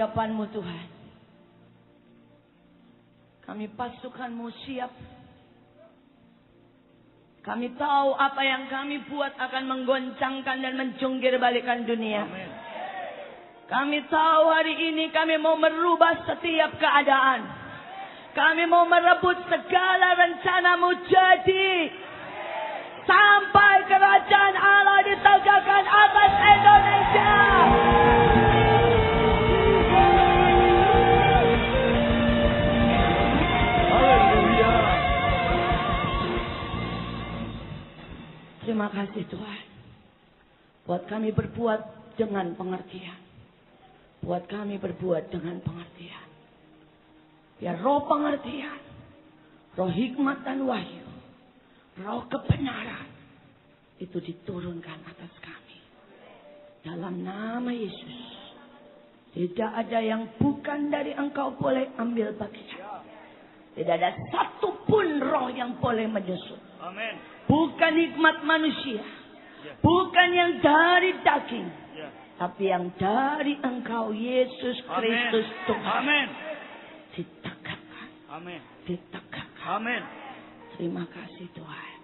hadapan-Mu Tuhan. Kami pasukan-Mu siap. Kami tahu apa yang kami buat akan menggoncangkan dan menjungkir balikan dunia. Amin. Kami tahu hari ini kami mau merubah setiap keadaan. Kami mau merebut segala rencana-Mu jadi. Sampai kerajaan Allah ditegakkan atas Indonesia. Haleluya. Terima kasih Tuhan. Buat kami berbuat dengan pengertian. Buat kami berbuat dengan pengertian. Biar roh pengertian, roh hikmat dan wahyu, roh kebenaran itu diturunkan atas kami. Dalam nama Yesus. Tidak ada yang bukan dari Engkau boleh ambil bagian. Tidak ada satupun roh yang boleh menyusup. Amin. Bukan hikmat manusia. Bukan yang dari daging. Tapi yang dari Engkau Yesus Kristus Tuhan. Amin. Ditegakkan. Amin. Ditegakkan. Amin. Terima kasih Tuhan.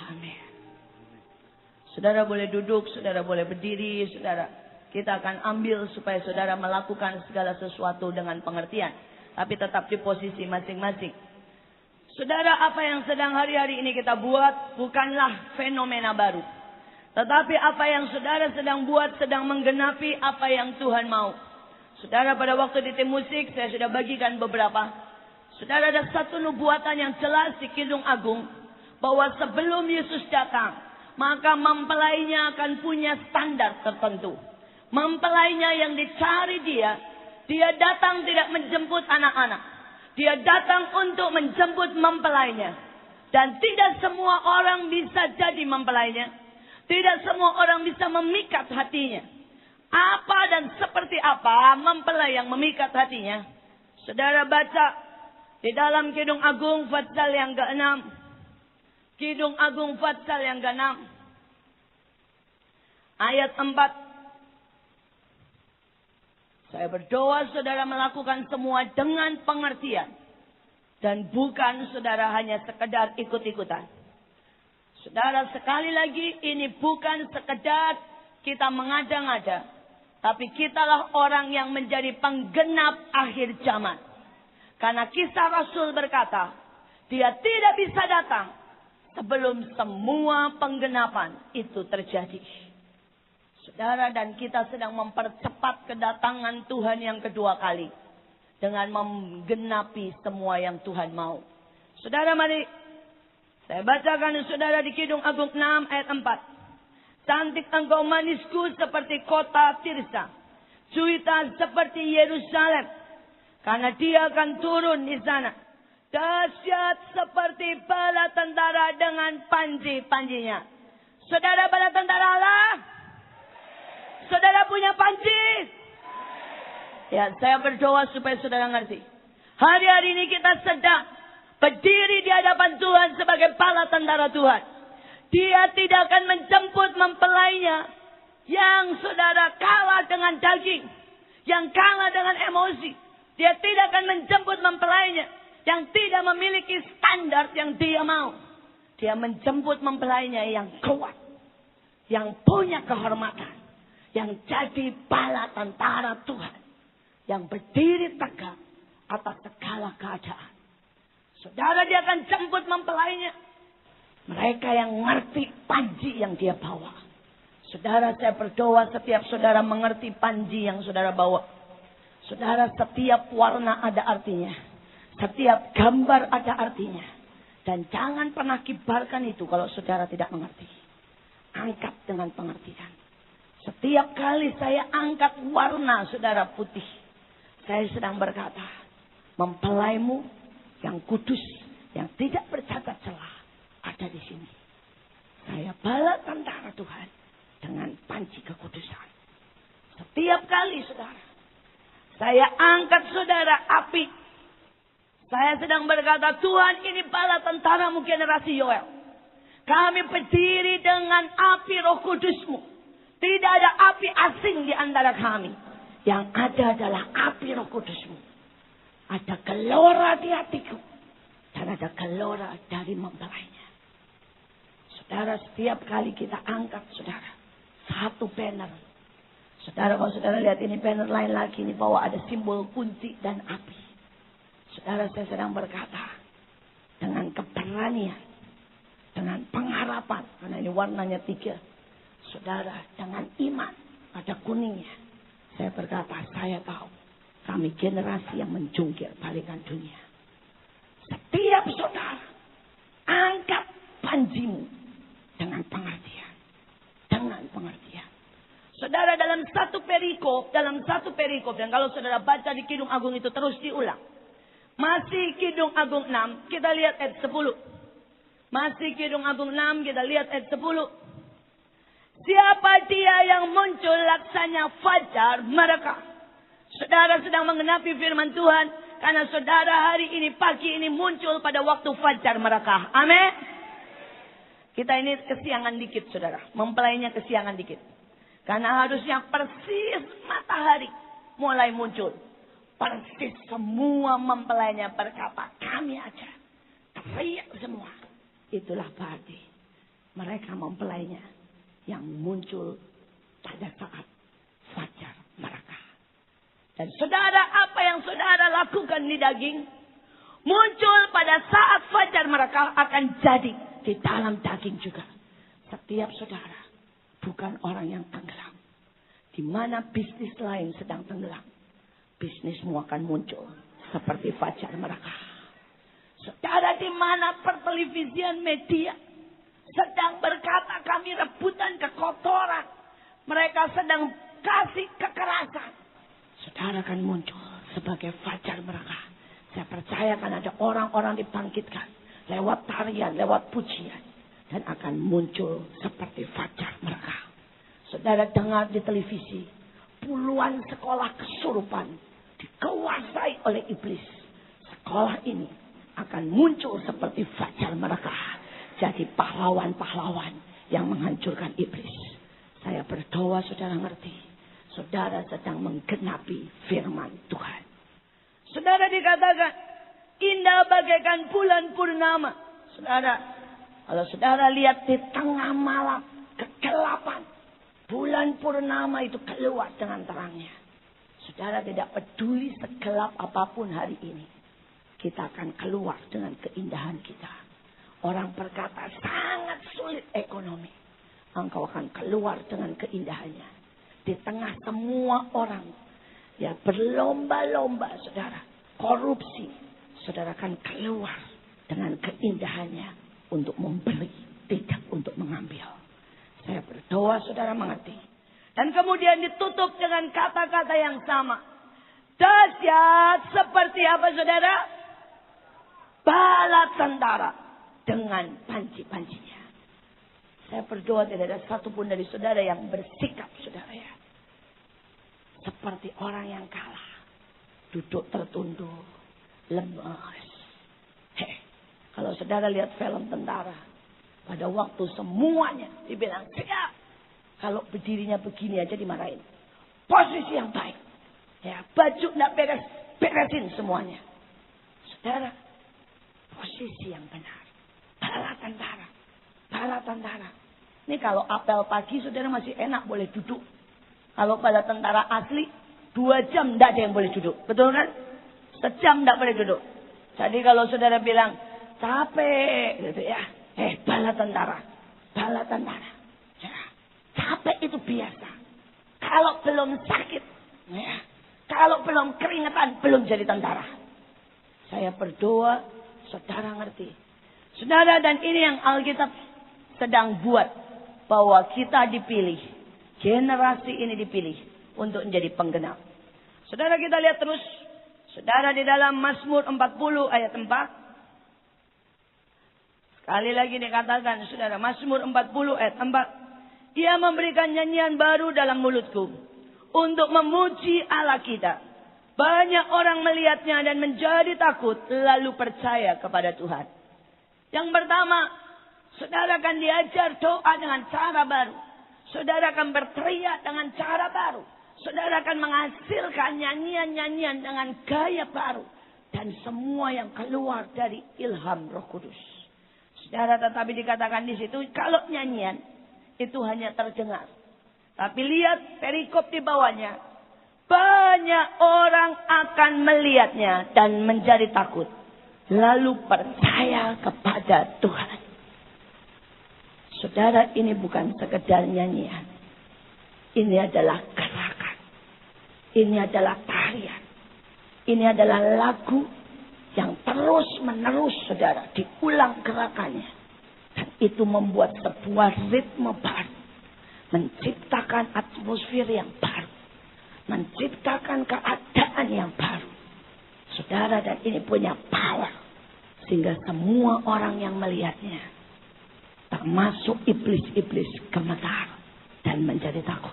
Amin. Saudara boleh duduk, saudara boleh berdiri, saudara. Kita akan ambil supaya saudara melakukan segala sesuatu dengan pengertian. Tapi tetap di posisi masing-masing. Saudara, apa yang sedang hari-hari ini kita buat bukanlah fenomena baru. Tetapi apa yang saudara sedang buat sedang menggenapi apa yang Tuhan mau. Saudara, pada waktu di tim musik saya sudah bagikan beberapa. Saudara, ada satu nubuatan yang jelas di Kidung Agung. Bahwa sebelum Yesus datang, maka mempelainya akan punya standar tertentu. Mempelainya yang dicari dia datang tidak menjemput anak-anak. Dia datang untuk menjemput mempelainya. Dan tidak semua orang bisa jadi mempelainya. Tidak semua orang bisa memikat hatinya. Apa dan seperti apa mempelai yang memikat hatinya? Saudara baca di dalam Kidung Agung pasal yang ke-6. Kidung Agung pasal yang ke-6. Ayat 4. Saya berdoa saudara melakukan semua dengan pengertian. Dan bukan saudara hanya sekedar ikut-ikutan. Saudara, sekali lagi ini bukan sekedar kita mengada-ngada. Tapi kitalah orang yang menjadi penggenap akhir zaman. Karena kisah Rasul berkata, dia tidak bisa datang sebelum semua penggenapan itu terjadi. Saudara, dan kita sedang mempercepat kedatangan Tuhan yang kedua kali. Dengan menggenapi semua yang Tuhan mau. Saudara, mari saya bacakan saudara di Kidung Agung 6 ayat 4. Cantik engkau manisku seperti kota Tirsa. Juita seperti Yerusalem. Karena dia akan turun di sana. Dahsyat seperti bala tentara dengan panji-panjinya. Saudara, bala tentara Allah. Saudara punya panji. Ya, saya berdoa supaya saudara ngerti. Hari-hari ini kita sedang berdiri di hadapan Tuhan sebagai bala tentara Tuhan. Dia tidak akan menjemput mempelainya yang saudara kalah dengan daging, yang kalah dengan emosi. Dia tidak akan menjemput mempelainya yang tidak memiliki standar yang dia mau. Dia menjemput mempelainya yang kuat, yang punya kehormatan, yang jadi bala tentara Tuhan, yang berdiri tegak atas segala keadaan. Saudara, dia akan jemput mempelainya. Mereka yang ngerti panji yang dia bawa. Saudara, saya berdoa setiap saudara mengerti panji yang saudara bawa. Saudara, setiap warna ada artinya. Setiap gambar ada artinya. Dan jangan pernah kibarkan itu kalau saudara tidak mengerti. Angkat dengan pengertian. Setiap kali saya angkat warna saudara putih, saya sedang berkata, mempelaimu yang kudus, yang tidak bercacat celah, ada di sini. Saya bala tentara Tuhan dengan panji kekudusan. Setiap kali saudara, saya angkat saudara api. Saya sedang berkata, Tuhan, ini bala tentaramu generasi Yoel. Kami berdiri dengan api Roh Kudusmu. Tidak ada api asing di antara kami. Yang ada adalah api Roh Kudus-Mu. Ada gelora di hatiku. Dan ada gelora dari mempelainya. Saudara, setiap kali kita angkat, saudara, satu banner. Saudara, kalau saudara lihat ini banner lain lagi, ini bahwa ada simbol kunci dan api. Saudara, saya sedang berkata, dengan keberanian, dengan pengharapan, karena ini warnanya 3. Saudara, dengan iman, ada kuningnya. Saya berkata, saya tahu, kami generasi yang menjungkir balikan dunia. Setiap saudara, angkat panjimu dengan pengertian. Dengan pengertian. Saudara, dalam satu perikop, dan kalau saudara baca di Kidung Agung itu terus diulang. Masih Kidung Agung 6, kita lihat ayat 10. Masih Kidung Agung 6, kita lihat ayat 10. Siapa dia yang muncul laksanya fajar mereka. Saudara sedang menggenapi firman Tuhan. Karena saudara hari ini, pagi ini muncul pada waktu fajar mereka. Amin. Kita ini kesiangan dikit, saudara. Mempelainya kesiangan dikit. Karena harusnya persis matahari mulai muncul. Persis semua mempelainya berkata, kami aja. Teriak semua. Itulah berarti mereka mempelainya yang muncul pada saat fajar mereka. Dan saudara, apa yang saudara lakukan di daging, muncul pada saat fajar mereka akan jadi di dalam daging juga. Setiap saudara bukan orang yang tenggelam. Di mana bisnis lain sedang tenggelam, bisnismu akan muncul seperti fajar mereka. Saudara, di mana pertelevisian media sedang berkata kami rebutan kekotoran, mereka sedang kasih kekerasan, saudara akan muncul sebagai fajar mereka. Saya percaya akan ada orang-orang dibangkitkan lewat tarian, lewat pujian, dan akan muncul seperti fajar mereka. Saudara dengar di televisi, puluhan sekolah kesurupan dikuasai oleh iblis. Sekolah ini akan muncul seperti fajar mereka. Jadi pahlawan-pahlawan yang menghancurkan iblis. Saya berdoa saudara ngerti. Saudara sedang menggenapi firman Tuhan. Saudara dikatakan indah bagaikan bulan purnama. Saudara, kalau saudara lihat di tengah malam kegelapan, bulan purnama itu keluar dengan terangnya. Saudara tidak peduli segelap apapun hari ini, kita akan keluar dengan keindahan kita. Orang berkata sangat sulit ekonomi, engkau akan keluar dengan keindahannya. Di tengah semua orang ya berlomba-lomba, saudara, korupsi, saudara akan keluar dengan keindahannya untuk memberi, tidak untuk mengambil. Saya berdoa saudara mengerti. Dan kemudian ditutup dengan kata-kata yang sama. Dahsyat seperti apa saudara? Bala tentara dengan panci-pancinya. Saya berdoa tidak ada satupun dari saudara yang bersikap saudara ya, seperti orang yang kalah. Duduk tertunduk, lemas. Kalau saudara lihat film tentara, pada waktu semuanya dibilang siap, kalau berdirinya begini aja dimarahin. Posisi yang baik. Ya, baju tidak beresin semuanya. Saudara, posisi yang benar. Bala tentara. Bala tentara. Ini kalau apel pagi saudara masih enak boleh duduk. Kalau bala tentara asli 2 jam tidak ada yang boleh duduk. Betul kan? Sejam tidak boleh duduk. Jadi kalau saudara bilang capek gitu ya. Bala tentara. Bala tentara. Ya, capek itu biasa. Kalau belum sakit. Ya, kalau belum keringetan belum jadi tentara. Saya berdoa saudara ngerti. Saudara, dan ini yang Alkitab sedang buat. Bahwa kita dipilih. Generasi ini dipilih. Untuk menjadi penggenap. Saudara kita lihat terus. Saudara di dalam Mazmur 40 ayat 4. Sekali lagi dikatakan saudara. Mazmur 40 ayat 4. Ia memberikan nyanyian baru dalam mulutku. Untuk memuji Allah kita. Banyak orang melihatnya dan menjadi takut. Lalu percaya kepada Tuhan. Yang pertama, saudara akan diajar doa dengan cara baru. Saudara akan berteriak dengan cara baru. Saudara akan menghasilkan nyanyian-nyanyian dengan gaya baru. Dan semua yang keluar dari ilham Roh Kudus. Saudara, tetapi dikatakan di situ, kalau nyanyian itu hanya terdengar. Tapi lihat perikop di bawahnya. Banyak orang akan melihatnya dan menjadi takut. Lalu percaya kepada Tuhan. Saudara, ini bukan sekedar nyanyian. Ini adalah gerakan. Ini adalah tarian. Ini adalah lagu yang terus menerus, saudara, diulang gerakannya. Dan itu membuat sebuah ritme baru. Menciptakan atmosfer yang baru. Menciptakan keadaan yang baru. Saudara, dan ini punya power. Sehingga semua orang yang melihatnya, termasuk iblis-iblis, gemetar dan menjadi takut.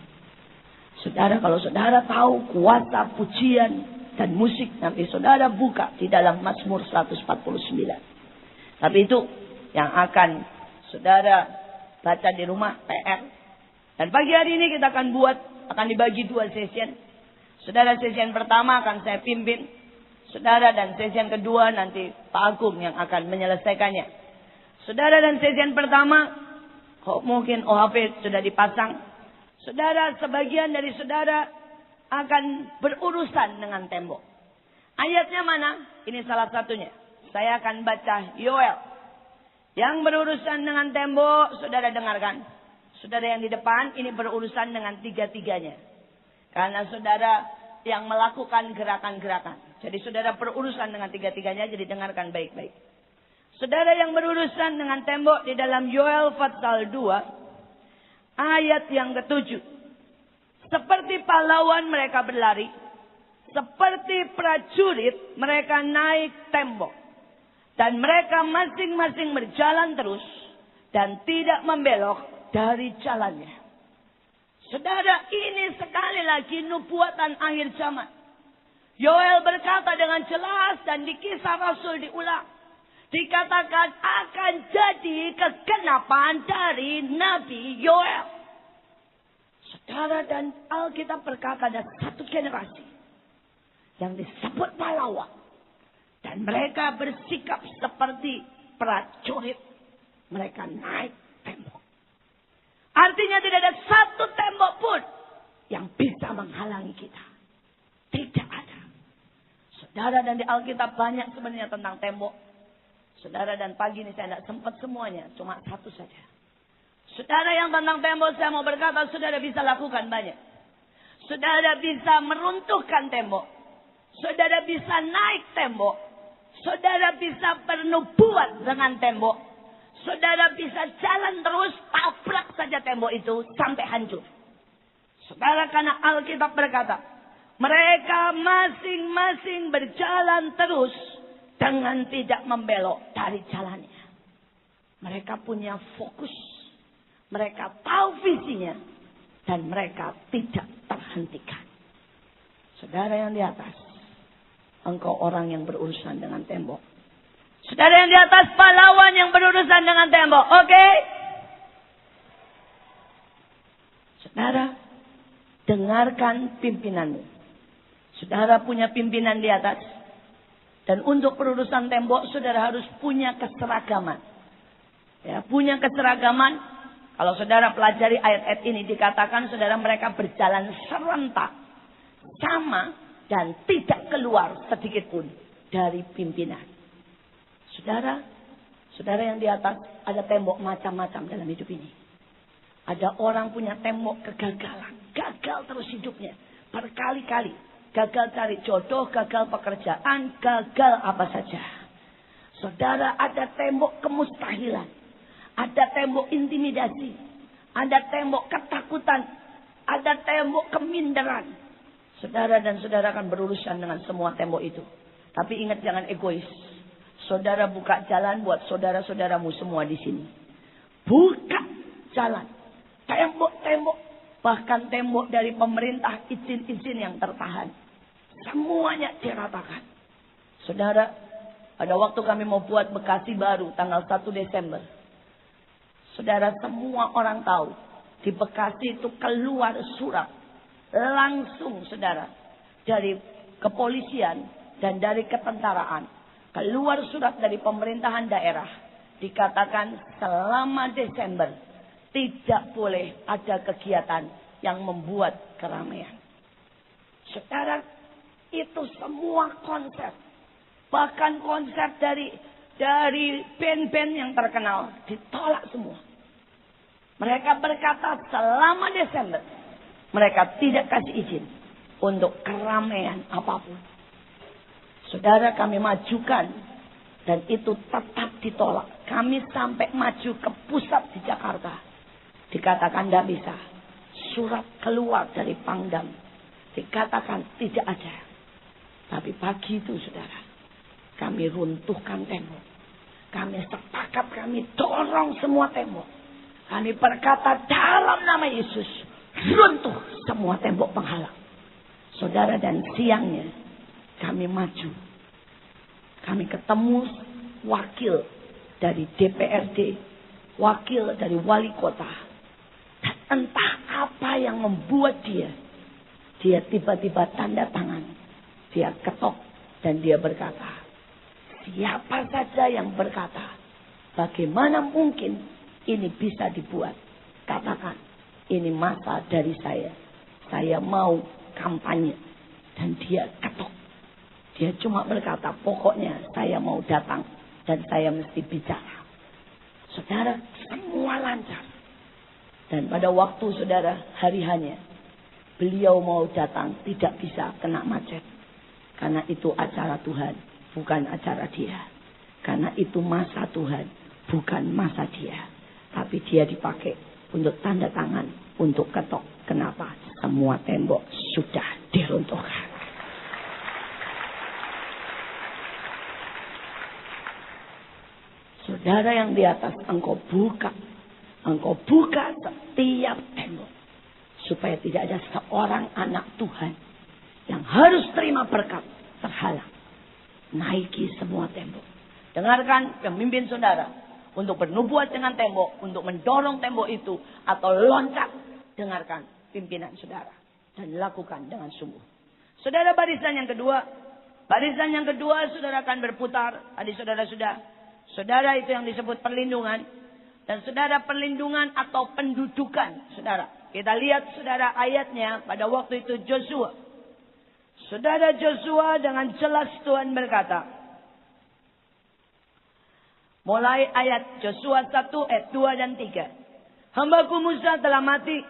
Saudara, kalau saudara tahu kuasa pujian dan musik, nanti saudara buka di dalam Mazmur 149. Tapi itu yang akan saudara baca di rumah, PR. Dan pagi hari ini kita akan dibagi 2 session. Saudara, session pertama akan saya pimpin. Saudara, dan session kedua nanti Pak Agung yang akan menyelesaikannya. Saudara, dan session pertama, mungkin OHP sudah dipasang. Saudara, sebagian dari saudara akan berurusan dengan tembok. Ayatnya mana? Ini salah satunya. Saya akan baca Yoel. Yang berurusan dengan tembok, saudara dengarkan. Saudara yang di depan ini berurusan dengan 3-3-nya. Karena saudara yang melakukan gerakan-gerakan. Jadi saudara berurusan dengan 3-3-nya, jadi dengarkan baik-baik. Saudara yang berurusan dengan tembok di dalam Yoel pasal 2. Ayat yang ke-7. Seperti pahlawan mereka berlari. Seperti prajurit mereka naik tembok. Dan mereka masing-masing berjalan terus. Dan tidak membelok dari jalannya. Saudara, ini sekali lagi nubuatan akhir zaman. Yoel berkata dengan jelas dan di Kisah Rasul diulang. Dikatakan akan jadi kegenapan dari Nabi Yoel. Saudara, dan Alkitab berkata ada satu generasi yang disebut pahlawan. Dan mereka bersikap seperti prajurit. Mereka naik tembok. Artinya tidak ada satu tembok pun yang bisa menghalangi kita. Tidak ada. Saudara, dan di Alkitab banyak sebenarnya tentang tembok. Saudara, dan pagi ini saya tidak sempat semuanya. Cuma satu saja. Saudara, yang tentang tembok saya mau berkata, saudara bisa lakukan banyak. Saudara bisa meruntuhkan tembok. Saudara bisa naik tembok. Saudara bisa bernubuat dengan tembok. Saudara bisa jalan terus, tabrak saja tembok itu sampai hancur. Saudara, karena Alkitab berkata, mereka masing-masing berjalan terus dengan tidak membelok dari jalannya. Mereka punya fokus. Mereka tahu visinya. Dan mereka tidak terhentikan. Saudara yang di atas, engkau orang yang berurusan dengan tembok. Saudara yang di atas, pahlawan yang berurusan dengan tembok. Oke? Saudara, dengarkan pimpinanmu. Saudara punya pimpinan di atas. Dan untuk berurusan tembok, saudara harus punya keseragaman. Ya, punya keseragaman. Kalau saudara pelajari ayat-ayat ini, dikatakan saudara mereka berjalan serentak. Sama dan tidak keluar sedikit pun dari pimpinan. Saudara yang di atas, ada tembok macam-macam dalam hidup ini. Ada orang punya tembok kegagalan. Gagal terus hidupnya. Berkali-kali. Gagal cari jodoh, gagal pekerjaan, gagal apa saja. Saudara, ada tembok kemustahilan. Ada tembok intimidasi. Ada tembok ketakutan. Ada tembok keminderan. Saudara dan saudara akan berurusan dengan semua tembok itu. Tapi ingat, jangan egois. Saudara buka jalan buat saudara-saudaramu semua di sini. Buka jalan. Tembok-tembok. Bahkan tembok dari pemerintah, izin-izin yang tertahan. Semuanya diratakan. Saudara, pada waktu kami mau buat Bekasi baru tanggal 1 Desember. Saudara, semua orang tahu. Di Bekasi itu keluar surat. langsung saudara dari kepolisian dan dari ketentaraan keluar surat dari pemerintahan daerah, dikatakan selama Desember tidak boleh ada kegiatan yang membuat keramaian. Saudara, itu semua konser, bahkan konser dari band-band yang terkenal ditolak semua. Mereka berkata selama Desember mereka tidak kasih izin untuk keramaian apapun. Saudara, kami majukan dan itu tetap ditolak. Kami sampai maju ke pusat di Jakarta. Dikatakan tidak bisa. Surat keluar dari Pangdam. Dikatakan tidak ada. Tapi pagi itu saudara, kami runtuhkan tembok. Kami sepakat, kami dorong semua tembok. Kami berkata dalam nama Yesus, runtuh semua tembok penghalang. Saudara, dan siangnya kami maju. Kami ketemu wakil dari DPRD, wakil dari wali kota. Dan entah apa yang membuat dia tiba-tiba tanda tangan. Dia ketok dan dia berkata, siapa saja yang berkata, bagaimana mungkin ini bisa dibuat? Katakan, ini masa dari saya. Saya mau kampanye. Dan dia ketok. Dia cuma berkata, pokoknya saya mau datang dan saya mesti bicara. Saudara, semua lancar. Dan pada waktu saudara hari hanya, beliau mau datang tidak bisa kena macet. Karena itu acara Tuhan, bukan acara dia. Karena itu masa Tuhan, bukan masa dia. Tapi dia dipakai untuk tanda tangan, untuk ketok. Kenapa? Semua tembok sudah diruntuhkan. Saudara yang di atas, engkau buka setiap tembok. Supaya tidak ada seorang anak Tuhan yang harus terima berkat terhalang. Naiki semua tembok. Dengarkan pemimpin saudara untuk bernubuat dengan tembok, untuk mendorong tembok itu atau loncat. Dengarkan pimpinan saudara dan lakukan dengan sungguh. Saudara, barisan yang kedua saudara akan berputar. Tadi saudara itu yang disebut perlindungan. Dan saudara, perlindungan atau pendudukan saudara. Kita lihat saudara ayatnya pada waktu itu Joshua. Saudara, Joshua dengan jelas Tuhan berkata. Mulai ayat Joshua 1 ayat 2 dan 3. Hambaku Musa telah mati.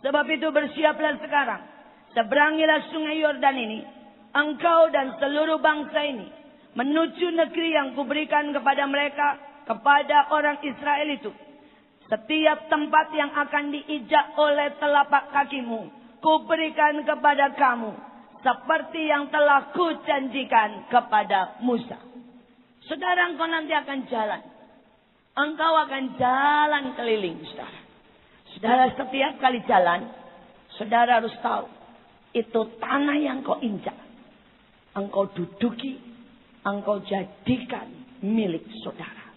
Sebab itu bersiaplah sekarang. Seberangilah sungai Yordan ini. Engkau dan seluruh bangsa ini. Menuju negeri yang kuberikan kepada mereka. Kepada orang Israel itu. Setiap tempat yang akan diinjak oleh telapak kakimu. Kuberikan kepada kamu. Seperti yang telah kujanjikan kepada Musa. Saudara, engkau nanti akan jalan. Engkau akan jalan keliling, saudara. Saudara, setiap kali jalan, saudara harus tahu. Itu tanah yang kau injak. Engkau duduki. Engkau jadikan milik saudara.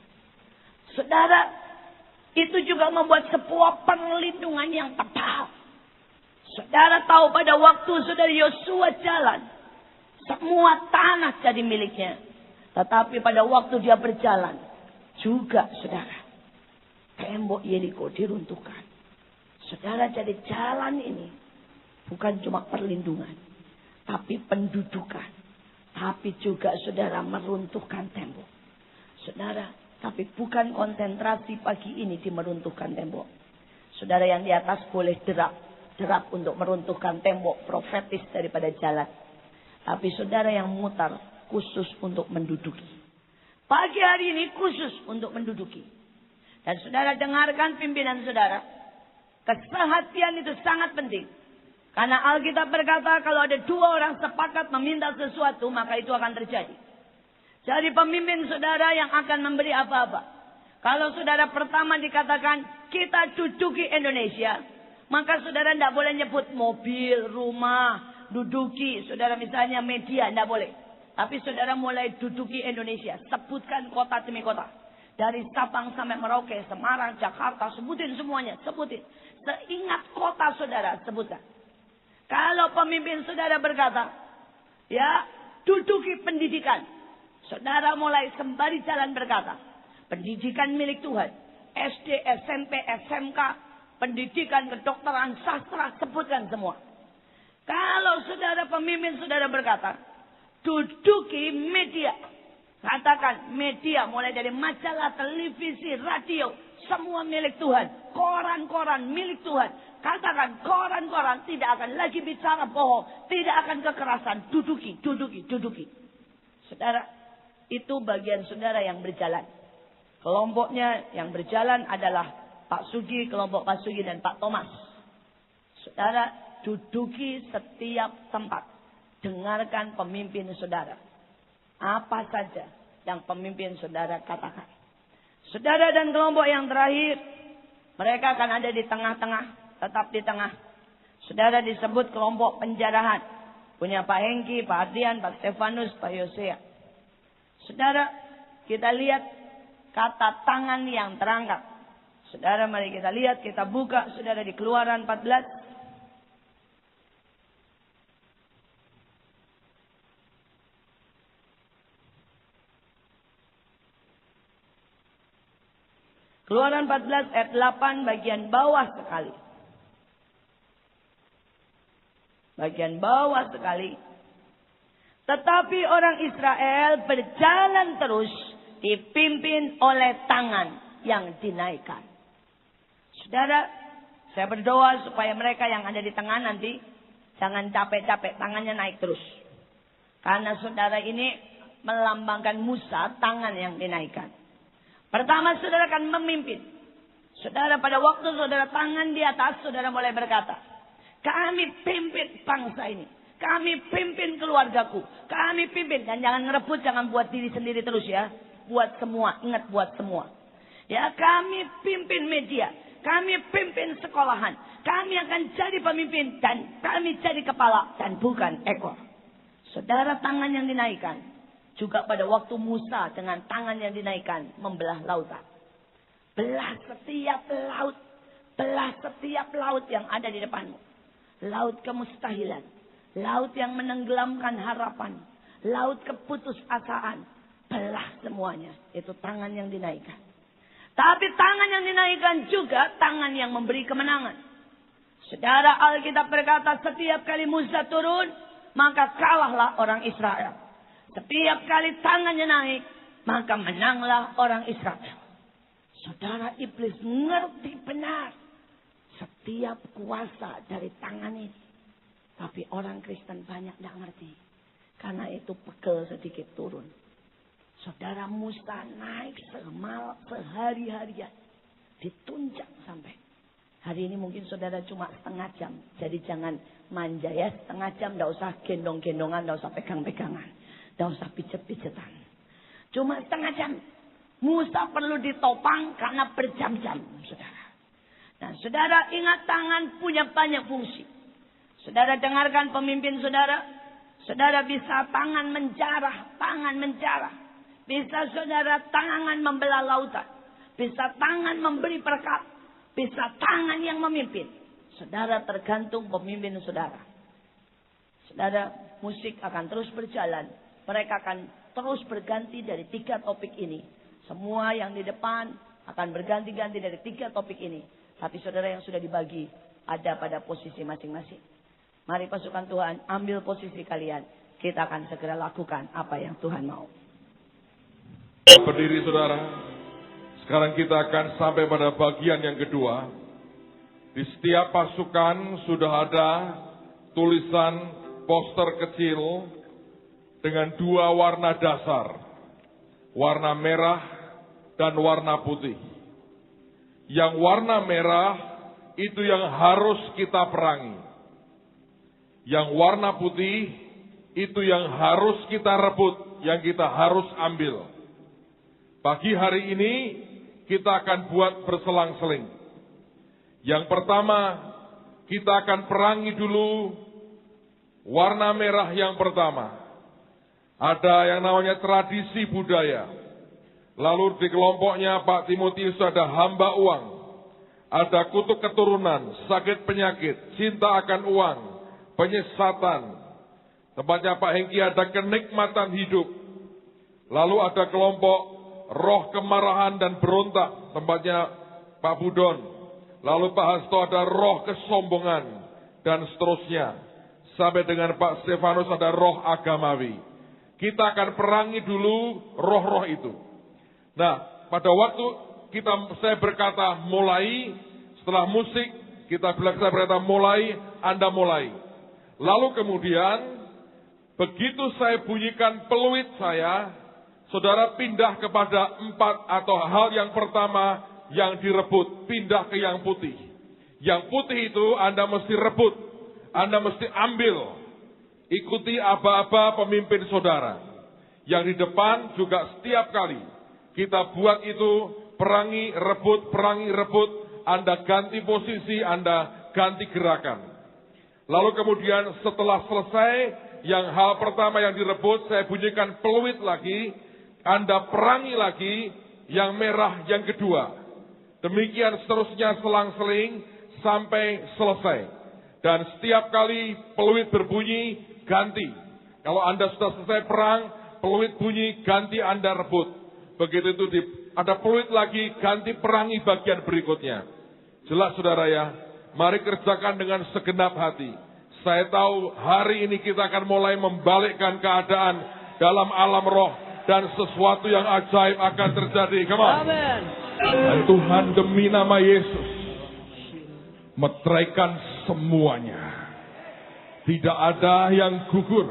Saudara, itu juga membuat sebuah perlindungan yang tepat. Saudara tahu pada waktu saudara Yosua jalan. Semua tanah jadi miliknya. Tetapi pada waktu dia berjalan. Juga saudara. Tembok Yeriko diruntuhkan. Saudara, jadi jalan ini. Bukan cuma perlindungan. Tapi pendudukan. Tapi juga saudara meruntuhkan tembok. Saudara, tapi bukan konsentrasi pagi ini di meruntuhkan tembok. Saudara yang di atas boleh derap untuk meruntuhkan tembok profetis daripada jalan. Tapi saudara yang mutar khusus untuk menduduki. Pagi hari ini khusus untuk menduduki. Dan saudara dengarkan pimpinan saudara. Kesehatian itu sangat penting. Karena Alkitab berkata kalau ada dua orang sepakat meminta sesuatu maka itu akan terjadi. Jadi pemimpin saudara yang akan memberi apa-apa. Kalau saudara pertama dikatakan kita duduki Indonesia. Maka saudara tidak boleh nyebut mobil, rumah, duduki. Saudara misalnya media, tidak boleh. Tapi saudara mulai duduki Indonesia. Sebutkan kota demi kota. Dari Sabang sampai Merauke, Semarang, Jakarta. Sebutin semuanya, sebutin. Seingat kota saudara, sebutkan. Kalau pemimpin saudara berkata, ya, duduki pendidikan. Saudara mulai sembari jalan berkata, pendidikan milik Tuhan. SD, SMP, SMK, pendidikan kedokteran, sastra, sebutkan semua. Kalau saudara pemimpin saudara berkata, duduki media. Katakan media mulai dari majalah, televisi, radio. Semua milik Tuhan. Koran-koran milik Tuhan. Katakan koran-koran tidak akan lagi bicara bohong. Tidak akan kekerasan. Duduki, duduki, duduki. Saudara, itu bagian saudara yang berjalan. Kelompoknya yang berjalan adalah Pak Sugi, kelompok Pak Sugi dan Pak Thomas. Saudara, duduki setiap tempat. Dengarkan pemimpin saudara. Apa saja yang pemimpin saudara katakan. Saudara dan kelompok yang terakhir, mereka akan ada di tengah-tengah, tetap di tengah. Saudara disebut kelompok penjarahan. Punya Pak Hengki, Pak Adrian, Pak Stefanus, Pak Yosea. Saudara, kita lihat kata tangan yang terangkat. Saudara, mari kita lihat, kita buka, saudara, di Keluaran 14. Keluaran 14 ayat 8 bagian bawah sekali. Bagian bawah sekali. Tetapi orang Israel berjalan terus dipimpin oleh tangan yang dinaikkan. Saudara, saya berdoa supaya mereka yang ada di tengah nanti jangan capek-capek, tangannya naik terus. Karena saudara ini melambangkan Musa, tangan yang dinaikkan. Pertama saudara akan memimpin. Saudara pada waktu saudara tangan di atas, saudara mulai berkata, kami pimpin bangsa ini. Kami pimpin keluargaku. Kami pimpin. Dan jangan ngerebut, jangan buat diri sendiri terus ya. Buat semua, ingat buat semua. Ya, kami pimpin media. Kami pimpin sekolahan. Kami akan jadi pemimpin dan kami jadi kepala dan bukan ekor. Saudara, tangan yang dinaikkan. Juga pada waktu Musa dengan tangan yang dinaikkan membelah lautan. Belah setiap laut. Belah setiap laut yang ada di depanmu. Laut kemustahilan. Laut yang menenggelamkan harapan. Laut keputusasaan. Belah semuanya. Itu tangan yang dinaikkan. Tapi tangan yang dinaikkan juga tangan yang memberi kemenangan. Saudara, Alkitab berkata setiap kali Musa turun, maka kalahlah orang Israel. Setiap kali tangannya naik, maka menanglah orang Israel. Saudara, iblis ngerti benar setiap kuasa dari tangan ini. Tapi orang Kristen banyak tidak ngerti. Karena itu pegel sedikit turun. Saudara, Musa naik sehari-harian. Ditunjang sampai. Hari ini mungkin saudara cuma setengah jam. Jadi jangan manja ya. Setengah jam tidak usah gendong-gendongan, tidak usah pegang-pegangan. Tidak usah pijet-pijetan. Cuma setengah jam. Musa perlu ditopang karena berjam-jam. Saudara. Nah, saudara ingat tangan punya banyak fungsi. Saudara dengarkan pemimpin saudara. Saudara bisa tangan menjarah. Tangan menjarah. Bisa saudara tangan membelah lautan. Bisa tangan memberi berkat. Bisa tangan yang memimpin. Saudara tergantung pemimpin saudara. Saudara, musik akan terus berjalan. Mereka akan terus berganti dari 3 topik ini. Semua yang di depan akan berganti-ganti dari 3 topik ini. Tapi saudara yang sudah dibagi ada pada posisi masing-masing. Mari pasukan Tuhan, ambil posisi kalian. Kita akan segera lakukan apa yang Tuhan mau. Berdiri saudara. Sekarang kita akan sampai pada bagian yang kedua. Di setiap pasukan sudah ada tulisan poster kecil dengan 2 warna dasar. Warna merah dan warna putih. Yang warna merah itu yang harus kita perangi. Yang warna putih itu yang harus kita rebut, yang kita harus ambil. Pagi hari ini kita akan buat berselang-seling. Yang pertama, kita akan perangi dulu warna merah yang pertama. Ada yang namanya tradisi budaya. Lalu di kelompoknya Pak Timotius ada hamba uang. Ada kutuk keturunan, sakit penyakit, cinta akan uang, penyesatan. Tempatnya Pak Hengki ada kenikmatan hidup. Lalu ada kelompok roh kemarahan dan berontak. Tempatnya Pak Budon. Lalu Pak Hasto ada roh kesombongan. Dan seterusnya. Sampai dengan Pak Stefanus ada roh agamawi. Kita akan perangi dulu roh-roh itu. Nah, pada waktu saya berkata mulai, setelah musik, saya berkata mulai, Anda mulai. Lalu kemudian, begitu saya bunyikan peluit saya, saudara pindah kepada 4 atau hal yang pertama yang direbut, pindah ke yang putih. Yang putih itu Anda mesti rebut, Anda mesti ambil. Ikuti aba-aba pemimpin saudara. Yang di depan juga setiap kali kita buat itu perangi, rebut, Anda ganti posisi, Anda ganti gerakan. Lalu kemudian setelah selesai, yang hal pertama yang direbut, saya bunyikan peluit lagi, Anda perangi lagi, yang merah yang kedua. Demikian seterusnya selang-seling sampai selesai. Dan setiap kali peluit berbunyi, ganti. Kalau Anda sudah selesai perang, peluit bunyi, ganti Anda rebut. Begitu itu ada peluit lagi, ganti perangi bagian berikutnya. Jelas saudara ya, mari kerjakan dengan segenap hati. Saya tahu hari ini kita akan mulai membalikkan keadaan dalam alam roh. Dan sesuatu yang ajaib akan terjadi. Come on. Amen. Dan Tuhan demi nama Yesus meteraikan semuanya. Tidak ada yang gugur.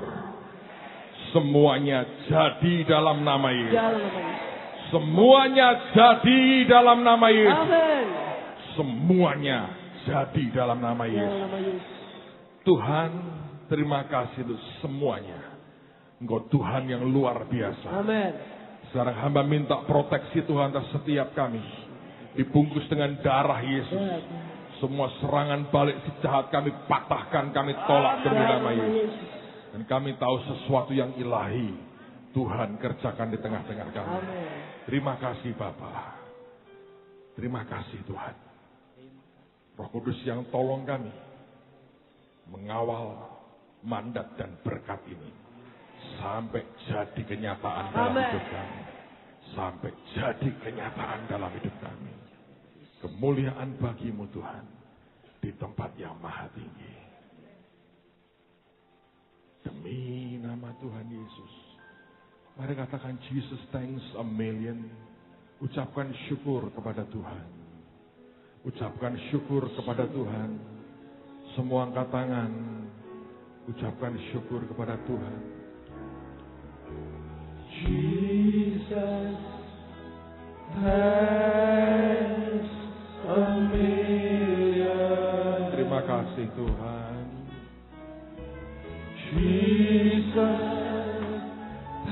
Semuanya jadi dalam nama Yesus. Semuanya jadi dalam nama Yesus. Amen. Semuanya jadi dalam nama Yesus. Tuhan, terima kasih untuk semuanya. Engkau Tuhan yang luar biasa. Amen. Sekarang hamba minta proteksi Tuhan atas setiap kami. Dibungkus dengan darah Yesus. Semua serangan balik si jahat kami patahkan, kami tolak demi nama Yesus. Dan kami tahu sesuatu yang ilahi Tuhan kerjakan di tengah-tengah kami. Terima kasih Bapa. Terima kasih Tuhan. Roh Kudus yang tolong kami mengawal mandat dan berkat ini sampai jadi kenyataan dalam hidup kami. Sampai jadi kenyataan dalam hidup kami. Kemuliaan bagimu Tuhan di tempat yang maha tinggi. Demi nama Tuhan Yesus. Mari katakan Jesus thanks a million. Ucapkan syukur kepada Tuhan. Ucapkan syukur kepada Tuhan. Semua angkat tangan. Ucapkan syukur kepada Tuhan. Jesus thanks a million. Terima kasih Tuhan. Jesus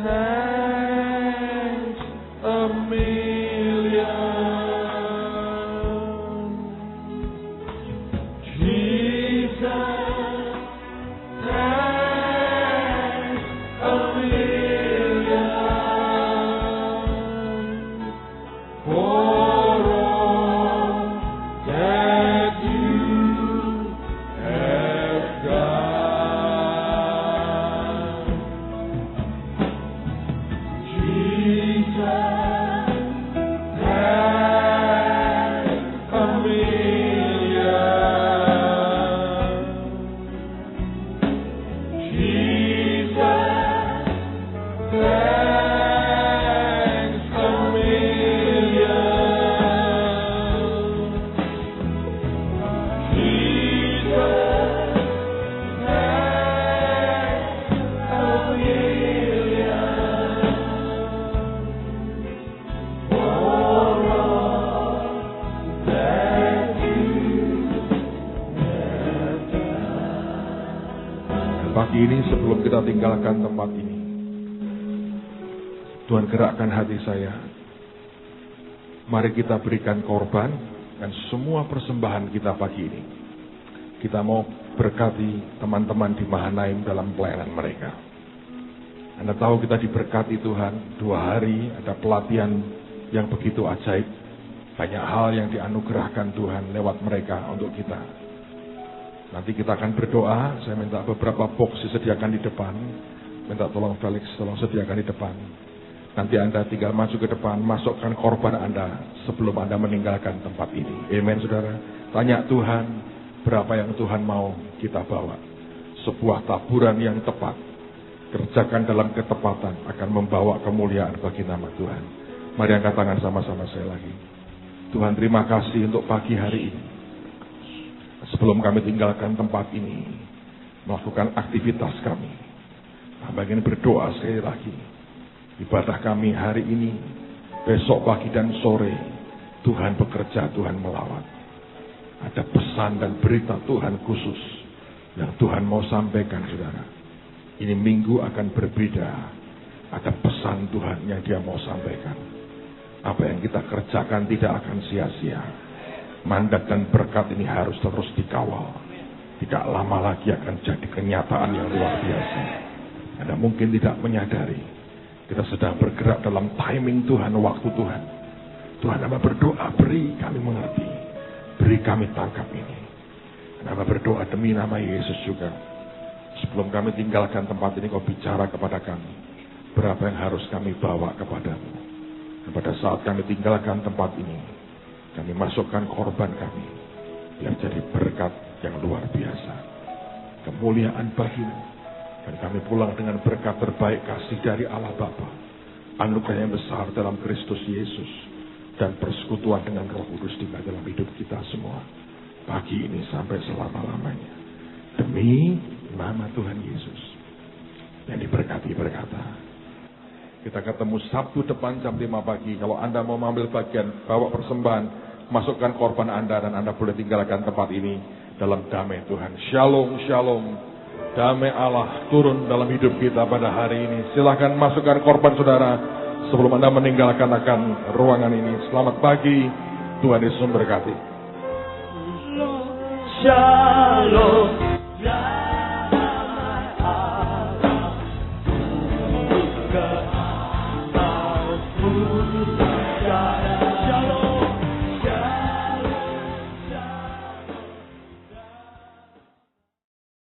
thanks a million. Jesus thanks a million for all that you have done. Jesus thanks a million. Jesus thanks a million. Jesus thanks a million for all that you have done. Pagi ini sebelum kita tinggalkan tempat ini, Tuhan gerakkan hati saya. Mari kita berikan korban dan semua persembahan kita pagi ini. Kita mau berkati teman-teman di Mahanaim dalam pelayanan mereka. Anda tahu kita diberkati Tuhan, 2 hari ada pelatihan yang begitu ajaib. Banyak hal yang dianugerahkan Tuhan lewat mereka untuk kita. Nanti kita akan berdoa. Saya minta beberapa box disediakan di depan. Minta tolong Felix, tolong sediakan di depan. Nanti Anda tinggal maju ke depan, masukkan korban Anda sebelum Anda meninggalkan tempat ini. Amen, saudara. Tanya Tuhan, berapa yang Tuhan mau kita bawa. Sebuah taburan yang tepat, kerjakan dalam ketepatan, akan membawa kemuliaan bagi nama Tuhan. Mari angkat tangan sama-sama saya lagi. Tuhan, terima kasih untuk pagi hari ini. Sebelum kami tinggalkan tempat ini, melakukan aktivitas kami, kami ingin berdoa sekali lagi. Ibadah kami hari ini, besok pagi dan sore, Tuhan bekerja, Tuhan melawat. Ada pesan dan berita Tuhan khusus yang Tuhan mau sampaikan, saudara. Ini minggu akan berbeda. Ada pesan Tuhan yang Dia mau sampaikan. Apa yang kita kerjakan tidak akan sia-sia. Mandat dan berkat ini harus terus dikawal. Tidak lama lagi akan jadi kenyataan yang luar biasa. Anda mungkin tidak menyadari, kita sedang bergerak dalam timing Tuhan, waktu Tuhan. Tuhan, Anda berdoa, beri kami mengerti. Beri kami tangkap ini. Anda berdoa demi nama Yesus juga. Sebelum kami tinggalkan tempat ini, Kau bicara kepada kami. Berapa yang harus kami bawa kepadamu. Dan pada saat kami tinggalkan tempat ini, kami masukkan korban kami. Biar jadi berkat yang luar biasa. Kemuliaan bagimu. Dan kami pulang dengan berkat terbaik kasih dari Allah Bapa, anugerah yang besar dalam Kristus Yesus, dan persekutuan dengan Roh Kudus di dalam hidup kita semua. Pagi ini sampai selama-lamanya. Demi nama Tuhan Yesus. Yang diberkati berkata. Kita ketemu Sabtu depan jam 5 pagi. Kalau Anda mau mengambil bagian, bawa persembahan, masukkan korban Anda, dan Anda boleh tinggalkan tempat ini dalam damai Tuhan. Shalom, shalom. Damai Allah turun dalam hidup kita pada hari ini. Silahkan masukkan korban saudara sebelum Anda meninggalkan akan ruangan ini. Selamat pagi, Tuhan Yesus memberkati.